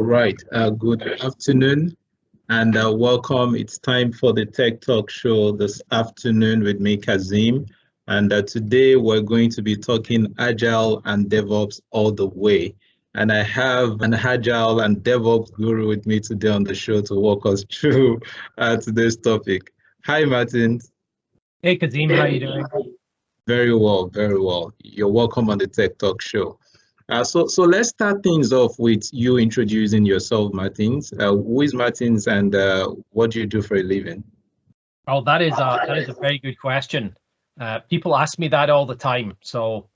All right. Good afternoon and welcome. It's time for the Tech Talk show this afternoon with me, Kazeem. And today we're going to be talking Agile and DevOps all the way. And I have an Agile and DevOps guru with me today on the show to walk us through today's topic. Hi, Martin. Hey, Kazeem, how are you doing? Very well, very well. You're welcome on the Tech Talk show. So let's start things off with you introducing yourself, Martins. Who is Martins and what do you do for a living? Oh, that is a very good question. People ask me that all the time. So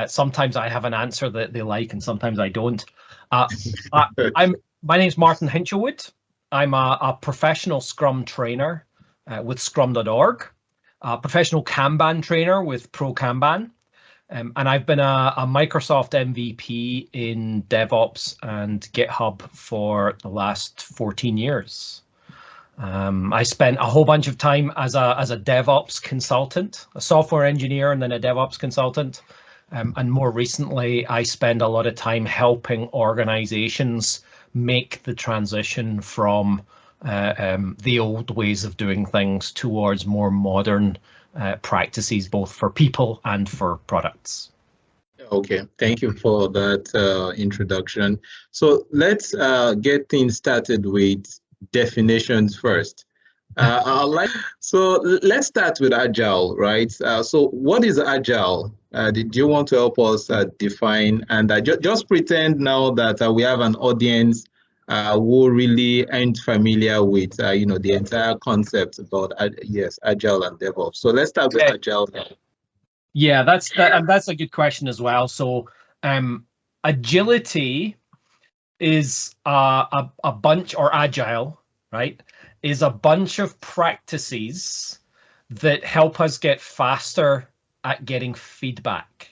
sometimes I have an answer that they like and sometimes I don't. My name's Martin Hinshelwood. I'm a professional Scrum trainer with scrum.org, a professional Kanban trainer with Pro Kanban. And I've been a Microsoft MVP in DevOps and GitHub for the last 14 years. I spent a whole bunch of time as a DevOps consultant, a software engineer, and then a DevOps consultant. And more recently, I spend a lot of time helping organizations make the transition from the old ways of doing things towards more modern practices, both for people and for products. Okay, thank you for that introduction. So let's get things started with definitions first. So let's start with Agile, right? So what is Agile? Did you want to help us define? And just pretend now that we have an audience who really ain't familiar with the entire concept about Agile and DevOps. So let's start with Agile now. Yeah, that's a good question as well. So agility is a bunch, or agile, right, is a bunch of practices that help us get faster at getting feedback.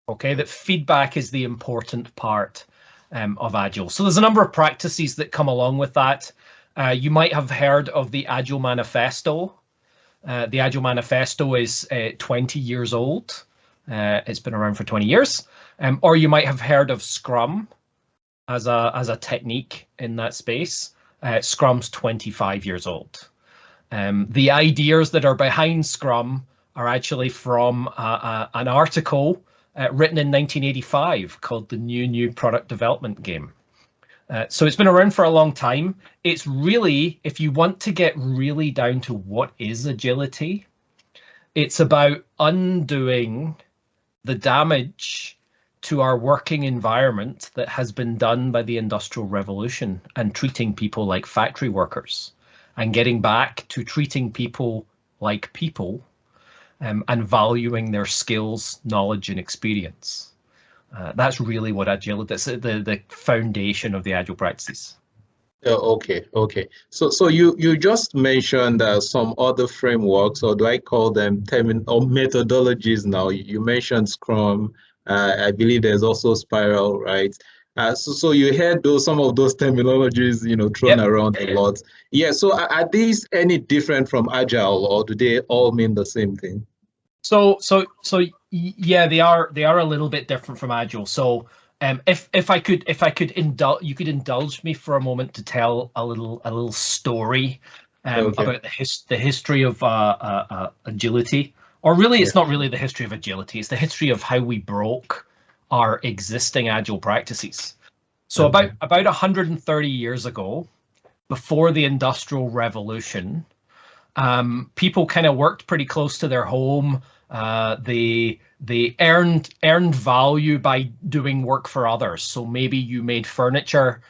Okay, that feedback is the important part of Agile. So there's a number of practices that come along with that. You might have heard of the Agile Manifesto. The Agile Manifesto is 20 years old. It's been around for 20 years. Or you might have heard of Scrum as a technique in that space. Scrum's 25 years old. The ideas that are behind Scrum are actually from an article written in 1985 called The New Product Development Game. So it's been around for a long time. It's really, if you want to get really down to what is agility, it's about undoing the damage to our working environment that has been done by the Industrial Revolution and treating people like factory workers and getting back to treating people like people and valuing their skills, knowledge, and experience. That's really what agility is, the foundation of the Agile practices. Okay. So you just mentioned some other frameworks, or do I call them or methodologies now? You mentioned Scrum. I believe there's also Spiral, right? So you heard some of those terminologies, thrown around a lot. Yeah. So are these any different from Agile, or do they all mean the same thing? So yeah, they are a little bit different from Agile. So if I could indulge me for a moment to tell a little story about the history of agility, or really it's not really the history of agility, it's the history of how we broke our existing Agile practices. So about 130 years ago, before the Industrial Revolution, people kind of worked pretty close to their home. They earned value by doing work for others. So maybe you made furniture,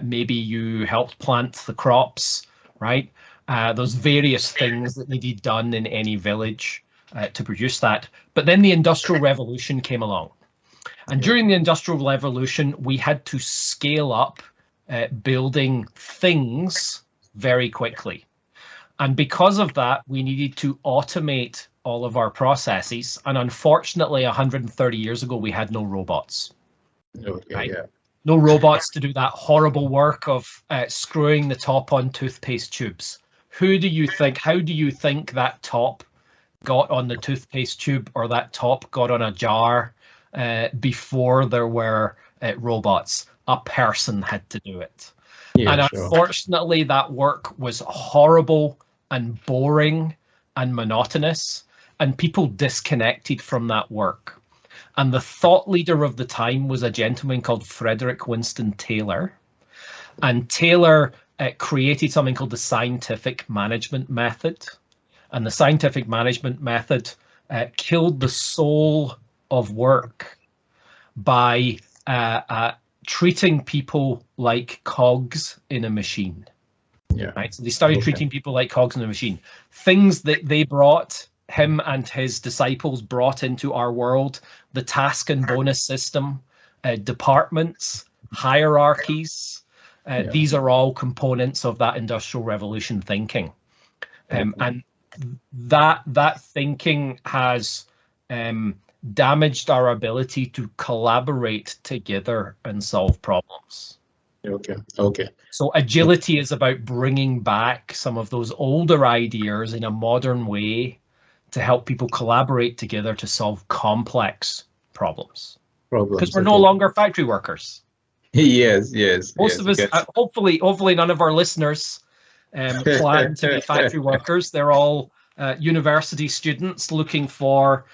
maybe you helped plant the crops, right? Those various things that needed done in any village to produce that. But then the Industrial Revolution came along. And during the Industrial Revolution, we had to scale up building things very quickly. And because of that, we needed to automate all of our processes. And unfortunately, 130 years ago, we had no robots. Right? No robots to do that horrible work of screwing the top on toothpaste tubes. How do you think that top got on the toothpaste tube, or that top got on a jar before there were robots? a person had to do it. Yeah, And sure. unfortunately, that work was horrible and boring and monotonous, and people disconnected from that work. And the thought leader of the time was a gentleman called Frederick Winston Taylor. And Taylor created something called the scientific management method. And the scientific management method killed the soul of work by treating people like cogs in a machine. Yeah. Right. So they started treating people like cogs in a machine. Things that they brought, him and his disciples brought into our world, the task and bonus system, departments, hierarchies. These are all components of that industrial revolution thinking. And that thinking has damaged our ability to collaborate together and solve problems. Okay. So agility is about bringing back some of those older ideas in a modern way to help people collaborate together to solve complex problems. Because we're no longer factory workers. Yes. Most of us, hopefully none of our listeners plan to be factory workers. They're all university students looking for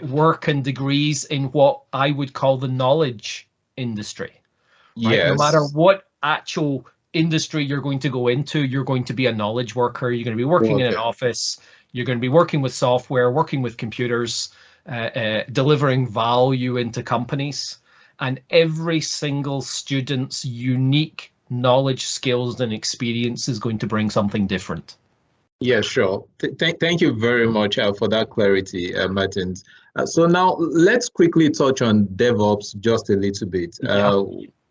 work and degrees in what I would call the knowledge industry. Right? Yes. No matter what actual industry you're going to go into, you're going to be a knowledge worker. You're going to be working in an office. You're going to be working with software, working with computers, delivering value into companies. And every single student's unique knowledge, skills, and experience is going to bring something different. Yeah, sure. Thank you very much for that clarity, Martin. So now let's quickly touch on DevOps just a little bit.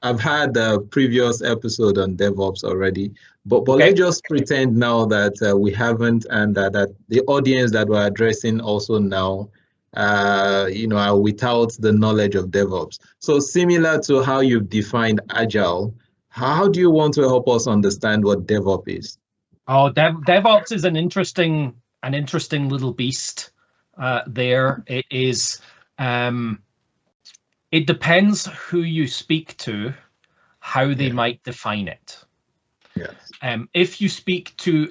I've had a previous episode on DevOps already, but let's just pretend now that we haven't, and that the audience that we're addressing also now, are without the knowledge of DevOps. So similar to how you've defined Agile, how do you want to help us understand what DevOps is? Oh, DevOps is an interesting little beast. There, it is. It depends who you speak to, how they might define it. Yes. If you speak to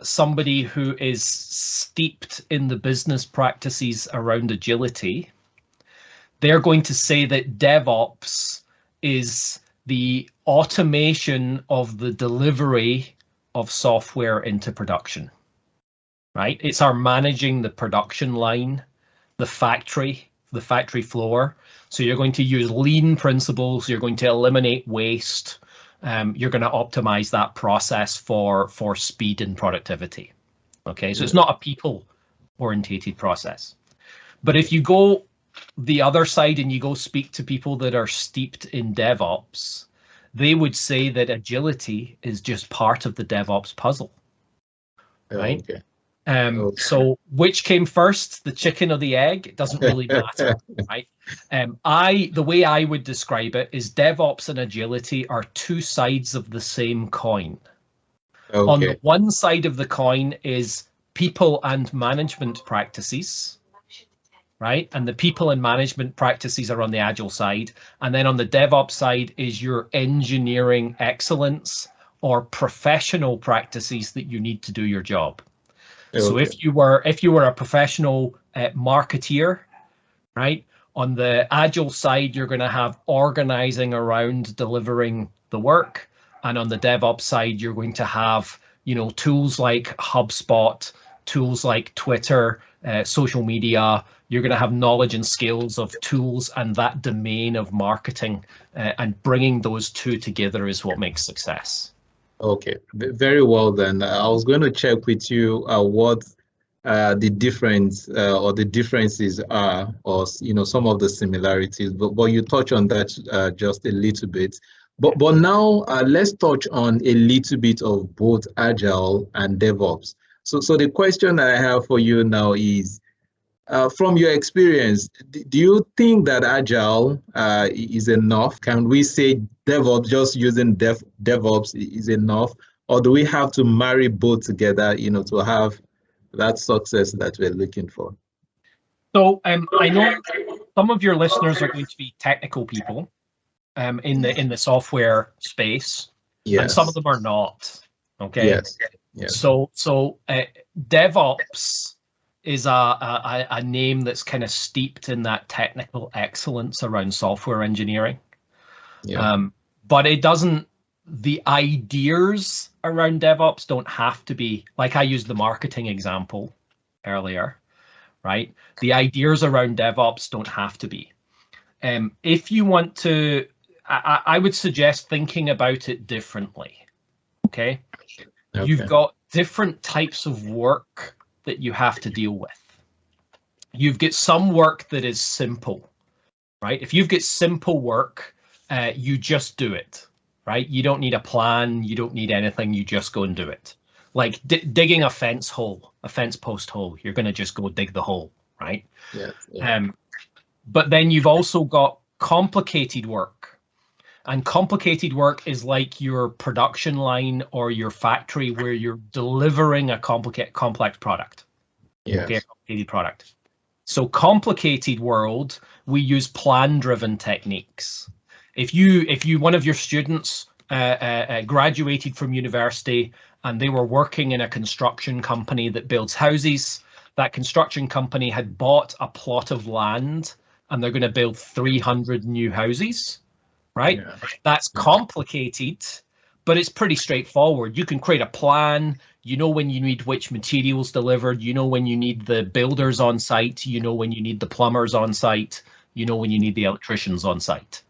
somebody who is steeped in the business practices around agility, they're going to say that DevOps is the automation of the delivery of software into production, right? It's our managing the production line, the factory floor. So you're going to use lean principles. You're going to eliminate waste. You're going to optimize that process for speed and productivity. Okay, so it's not a people-orientated process. But if you go the other side and you go speak to people that are steeped in DevOps, they would say that agility is just part of the DevOps puzzle, right? So which came first, the chicken or the egg? It doesn't really matter, right? The way I would describe it is DevOps and agility are two sides of the same coin. On the one side of the coin is people and management practices, right? And the people and management practices are on the Agile side. And then on the DevOps side is your engineering excellence or professional practices that you need to do your job. So if you were a professional marketeer, right, on the Agile side, you're going to have organizing around delivering the work. And on the DevOps side, you're going to have, tools like HubSpot, tools like Twitter, social media. You're going to have knowledge and skills of tools and that domain of marketing, and bringing those two together is what makes success. Okay, very well then. I was going to check with you what the difference or the differences are, or some of the similarities. But you touch on that just a little bit. But now let's touch on a little bit of both Agile and DevOps. So the question I have for you now is, from your experience, do you think that Agile is enough? Can we say DevOps, just using DevOps is enough? Or do we have to marry both together, to have that success that we're looking for? So I know some of your listeners are going to be technical people. in the software space, and some of them are not. Okay. Yes. Yes. So DevOps is a name that's kind of steeped in that technical excellence around software engineering. Yeah. But it doesn't. The ideas around DevOps don't have to be, like I used the marketing example earlier, right? The ideas around DevOps don't have to be. If you want to, I would suggest thinking about it differently. Okay. You've got different types of work that you have to deal with. You've got some work that is simple, right? If you've got simple work, you just do it, right? You don't need a plan. You don't need anything. You just go and do it. Like digging a fence post hole. You're going to just go dig the hole, right? Yes. Yeah. But then you've also got complicated work. And complicated work is like your production line or your factory where you're delivering a complex product. Yes. Okay, a complicated product. So complicated world, we use plan-driven techniques. If one of your students graduated from university and they were working in a construction company that builds houses, that construction company had bought a plot of land and they're going to build 300 new houses, right? Yeah. That's complicated, but it's pretty straightforward. You can create a plan. You know when you need which materials delivered. You know when you need the builders on site. You know when you need the plumbers on site. You know when you need the electricians on site,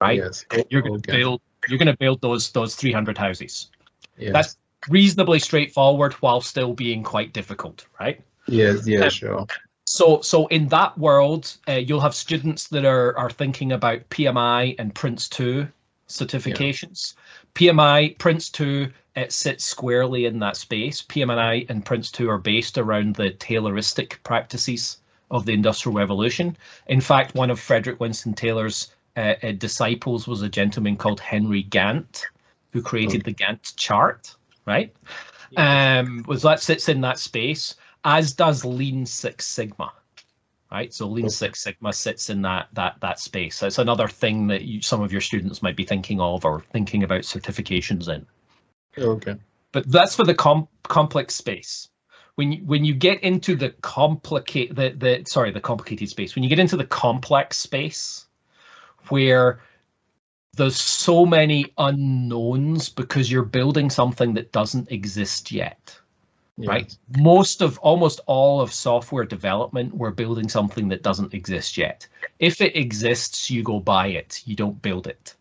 right? Yes. You're going to build those 300 houses. Yes. That's reasonably straightforward while still being quite difficult, right? Yes. Yeah. Sure. So in that world, you'll have students that are thinking about PMI and Prince2 certifications. Yeah. PMI, Prince2, it sits squarely in that space. PMI and Prince2 are based around the Tayloristic practices of the Industrial Revolution. In fact, one of Frederick Winston Taylor's disciples was a gentleman called Henry Gantt, who created the Gantt chart, right? That sits in that space, as does Lean Six Sigma, right? So Lean Six Sigma sits in that space. So it's another thing that some of your students might be thinking of or thinking about certifications in. Okay. But that's for the complex space. When you get into the complicated space, when you get into the complex space, where there's so many unknowns because you're building something that doesn't exist yet, right? Almost all of software development, we're building something that doesn't exist yet. If it exists, you go buy it, you don't build it.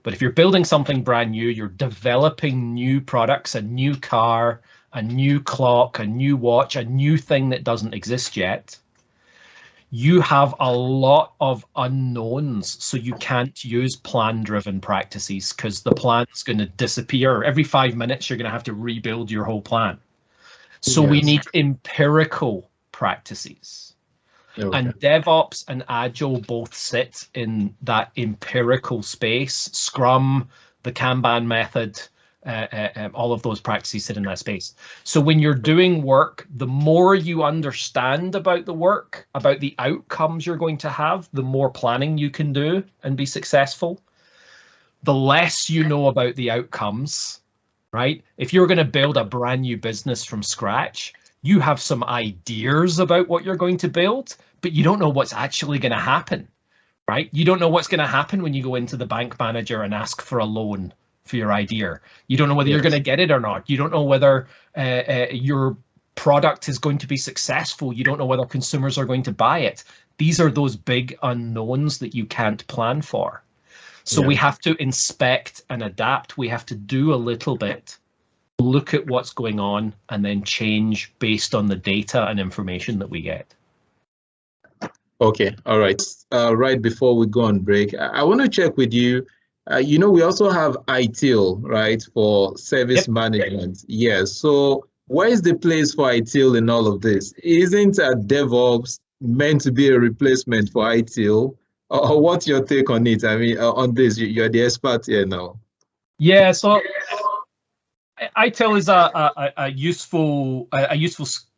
But if you're building something brand new, you're developing new products, a new car, a new clock, a new watch, a new thing that doesn't exist yet, you have a lot of unknowns. So you can't use plan-driven practices because the plan's going to disappear. Every 5 minutes, you're going to have to rebuild your whole plan. So we need empirical practices. And DevOps and Agile both sit in that empirical space. SCRUM, the Kanban method, all of those practices sit in that space. So when you're doing work, the more you understand about the work, about the outcomes you're going to have, the more planning you can do and be successful. The less you know about the outcomes, right? If you're going to build a brand new business from scratch, you have some ideas about what you're going to build, but you don't know what's actually going to happen, right? You don't know what's going to happen when you go into the bank manager and ask for a loan for your idea. You don't know whether you're going to get it or not. You don't know whether your product is going to be successful. You don't know whether consumers are going to buy it. These are those big unknowns that you can't plan for. So we have to inspect and adapt. We have to do a little bit, look at what's going on, and then change based on the data and information that we get. Okay, all right. Right before we go on break, I want to check with you. We also have ITIL, right, for service management. Yes. So where is the place for ITIL in all of this? Isn't DevOps meant to be a replacement for ITIL? Or what's your take on it? I mean, on this, you're the expert here now. Yeah. So ITIL is a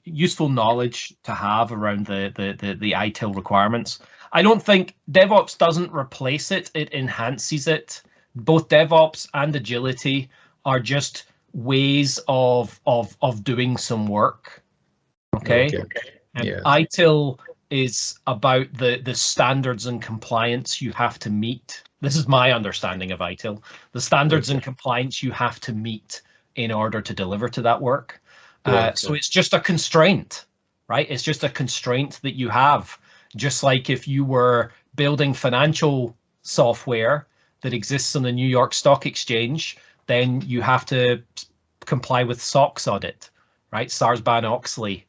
useful knowledge to have around the ITIL requirements. I don't think DevOps doesn't replace it, it enhances it. Both DevOps and agility are just ways of doing some work. Okay. And Yeah. ITIL is about the standards and compliance you have to meet. This is my understanding of ITIL. The standards and compliance you have to meet in order to deliver to that work. So it's just a constraint, right? It's just a constraint that you have. Just like if you were building financial software that exists on the New York Stock Exchange, then you have to comply with SOX audit, right? Sarbanes-Oxley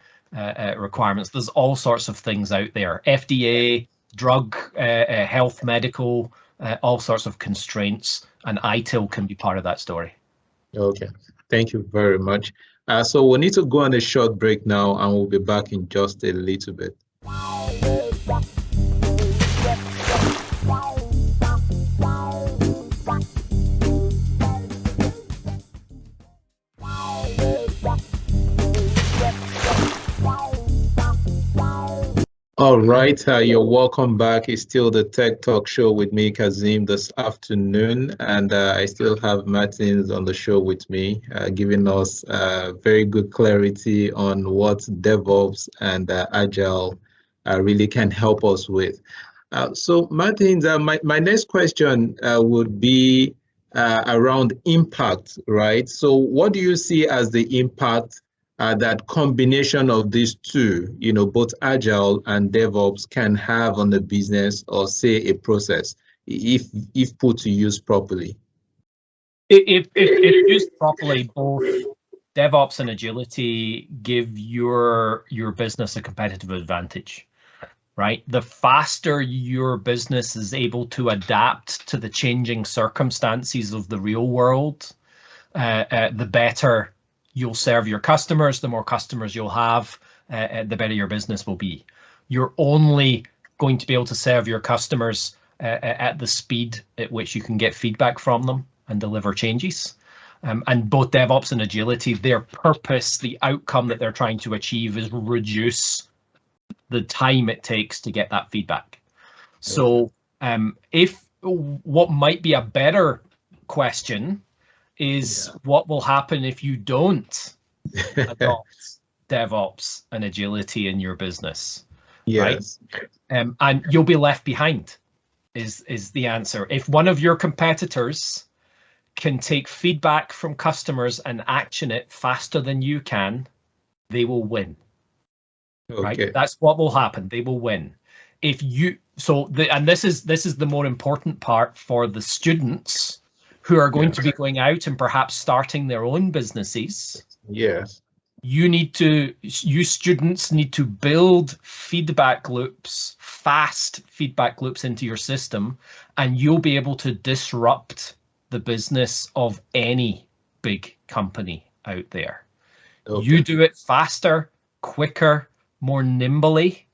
requirements. There's all sorts of things out there. FDA, drug, health, medical, all sorts of constraints, and ITIL can be part of that story. Okay, thank you very much. So we need to go on a short break now, and we'll be back in just a little bit. All right, you're welcome back. It's still the Tech Talk Show with me, Kazeem, this afternoon, and I still have Martins on the show with me, giving us very good clarity on what DevOps and Agile really can help us with. So Martins, my next question would be around impact, right? So what do you see as the impact that combination of these two, both Agile and DevOps can have on the business or say a process if put to use properly? If used properly, both DevOps and agility give your business a competitive advantage, right? The faster your business is able to adapt to the changing circumstances of the real world, the better you'll serve your customers. The more customers you'll have, the better your business will be. You're only going to be able to serve your customers at the speed at which you can get feedback from them and deliver changes. And both DevOps and agility, their purpose, the outcome that they're trying to achieve is reduce the time it takes to get that feedback. So if what might be a better question is what will happen if you don't adopt DevOps and agility in your business, right? And you'll be left behind is the answer. If one of your competitors can take feedback from customers and action it faster than you can, they will win. Right? That's what will happen. They will win. If you and this is the more important part for the students who are going to be going out and perhaps starting their own businesses. Yes. You students need to build feedback loops, fast feedback loops into your system, and you'll be able to disrupt the business of any big company out there. You do it faster, quicker, more nimbly,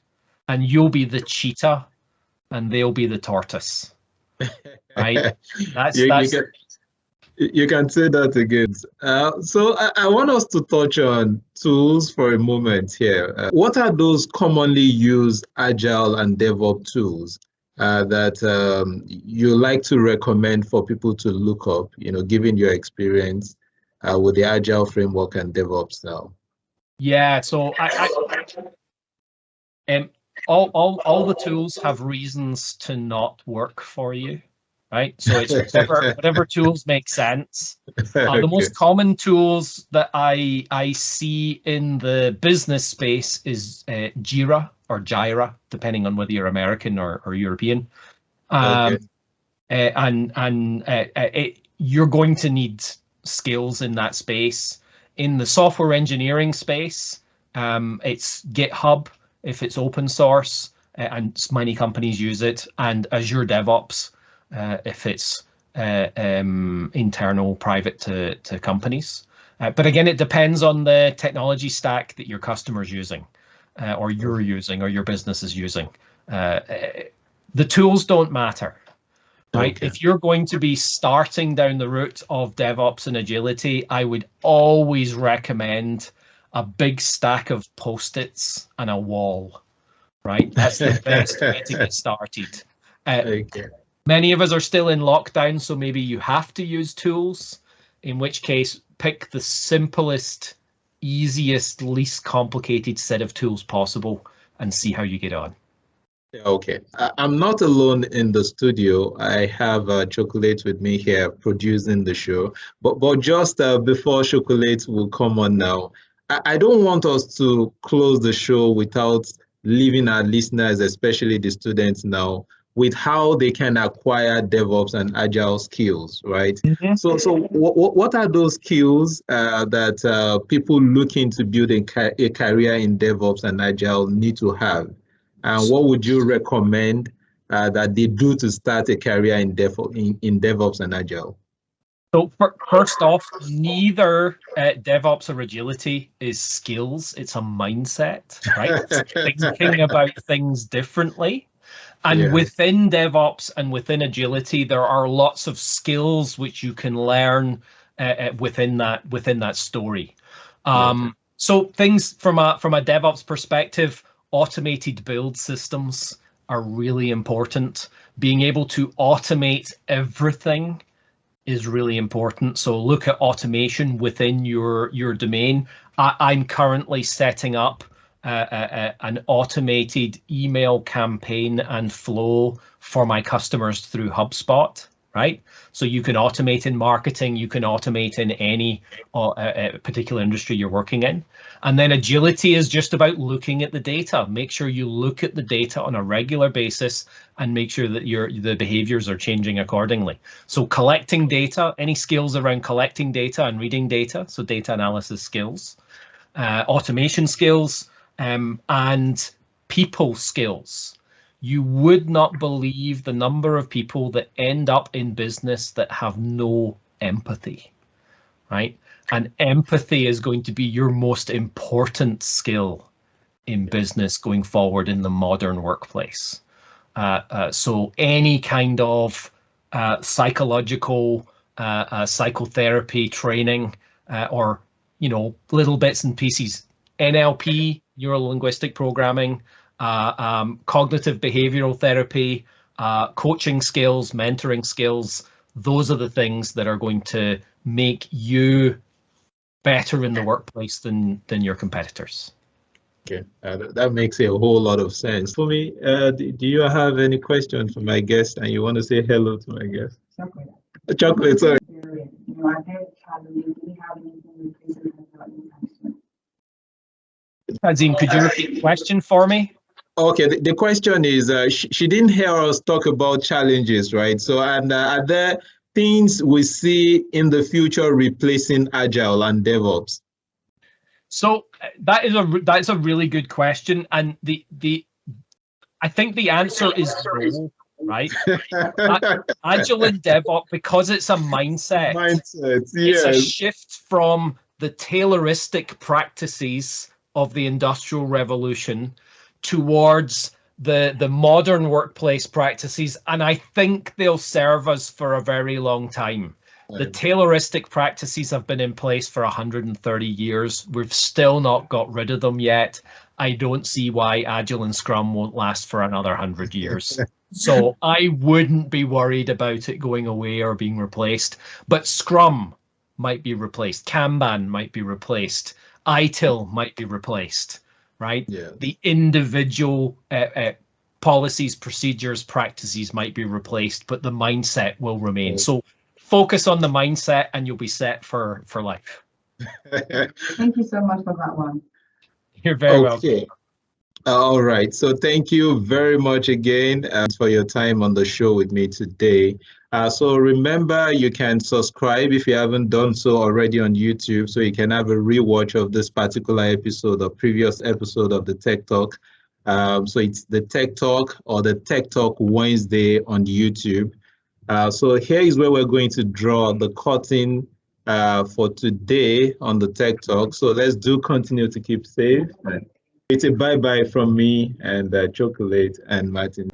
and you'll be the cheetah and they'll be the tortoise. Right? You can say that again. So I want us to touch on tools for a moment here. What are those commonly used Agile and DevOps tools that you like to recommend for people to look up, given your experience with the Agile framework and DevOps now? Yeah, so all the tools have reasons to not work for you, right? So it's whatever tools make sense. The most common tools that I see in the business space is Jira or Jira, depending on whether you're American or European. You're going to need skills in that space. In the software engineering space, it's GitHub if it's open source, and many companies use it, and Azure DevOps if it's internal, private to companies. But again, it depends on the technology stack that your customer's using, or you're using, or your business is using. The tools don't matter. Right. If you're going to be starting down the route of DevOps and agility, I would always recommend a big stack of Post-its and a wall. right? That's the best way to get started. Okay. Many of us are still in lockdown, so maybe you have to use tools, in which case pick the simplest, easiest, least complicated set of tools possible and see how you get on. Okay. I'm not alone in the studio. I have Chocolate with me here producing the show. But just before Chocolate will come on now, I don't want us to close the show without leaving our listeners, especially the students now, with how they can acquire DevOps and Agile skills, right? Mm-hmm. So what are those skills that people looking to build a career in DevOps and Agile need to have? And what would you recommend that they do to start a career in DevOps and Agile? So first off, neither DevOps or agility is skills. It's a mindset, right? It's thinking about things differently. And Yeah. within DevOps and within agility, there are lots of skills which you can learn within that story. So things from a DevOps perspective, automated build systems are really important. Being able to automate everything is really important. So look at automation within your domain. I'm currently setting up an automated email campaign and flow for my customers through HubSpot, right? So you can automate in marketing, you can automate in any particular industry you're working in. And then agility is just about looking at the data. Make sure you look at the data on a regular basis and make sure that the behaviors are changing accordingly. So collecting data, any skills around collecting data and reading data, so data analysis skills, automation skills, and people skills. You would not believe the number of people that end up in business that have no empathy, right? And empathy is going to be your most important skill in business going forward in the modern workplace. So any kind of psychological psychotherapy training or little bits and pieces, NLP, neuro-linguistic programming, cognitive behavioral therapy, coaching skills, mentoring skills, those are the things that are going to make you better in the workplace than your competitors. Okay, that makes a whole lot of sense. For me, do you have any questions for my guest and you want to say hello to my guest? Chocolate. Chocolate, sorry. Are there challenges? Do we have anything in place that Kazeem, could you repeat the question for me? Okay, the question is, she didn't hear us talk about challenges, right? So, and are there things we see in the future replacing Agile and DevOps? So that's a really good question, and I think the answer is no, right? Agile and DevOps, because it's a mindset. Mindset, It's a yes. shift from the Tayloristic practices of the Industrial Revolution towards the modern workplace practices, and I think they'll serve us for a very long time. The Tayloristic practices have been in place for 130 years. We've still not got rid of them yet. I don't see why Agile and Scrum won't last for another 100 years. So I wouldn't be worried about it going away or being replaced. But Scrum might be replaced. Kanban might be replaced. ITIL might be replaced, right? Yeah. The individual policies, procedures, practices might be replaced, but the mindset will remain. So focus on the mindset and you'll be set for life. Thank you so much for that one. You're very welcome. All right. So thank you very much again for your time on the show with me today. So remember, you can subscribe if you haven't done so already on YouTube, so you can have a rewatch of this particular episode or previous episode of the Tech Talk. So it's the Tech Talk or the Tech Talk Wednesday on YouTube. So here is where we're going to draw the curtain for today on the Tech Talk. So let's continue to keep safe. It's a bye-bye from me and Chocolate and Martin.